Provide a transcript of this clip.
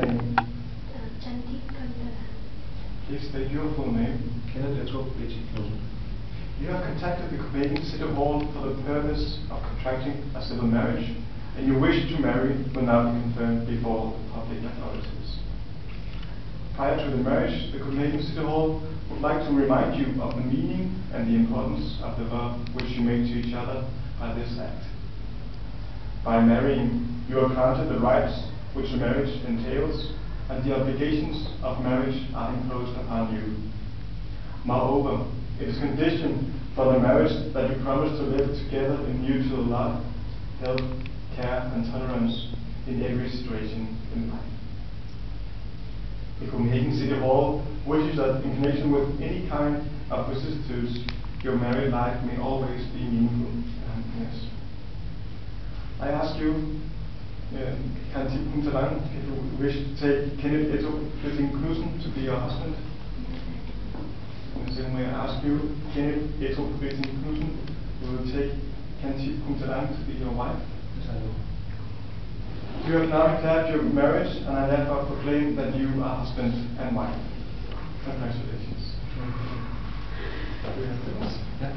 name? Chanti Kantara. Please state your full name. Kenneth Ettrup Ritzing Knudsen. You have contacted the Copenhagen City Hall for the purpose of contracting a civil marriage, and your wish to marry will now be confirmed before the public authorities. Prior to the marriage, the Copenhagen City Hall would like to remind you of the meaning and the importance of the vow which you made to each other by this act. By marrying, you are granted the rights which a marriage entails, and the obligations of marriage are imposed upon you. Moreover, it is conditioned for the marriage that you promise to live together in mutual love, help, care, and tolerance in every situation in life. The Copenhagen City Hall wishes that in connection with any kind of vicissitudes, your married life may always be meaningful and happiness. I ask you, Chanti Kantara, if you wish to take Kenneth Ettrup Ritzing Knudsen to be your husband. In the same way, I ask you, Kenneth Ettrup Ritzing Knudsen, will you take Chanti Kantara to be your wife? Yes, I will. You have now declared your marriage, and I therefore proclaim that you are husband and wife. Congratulations. Yeah.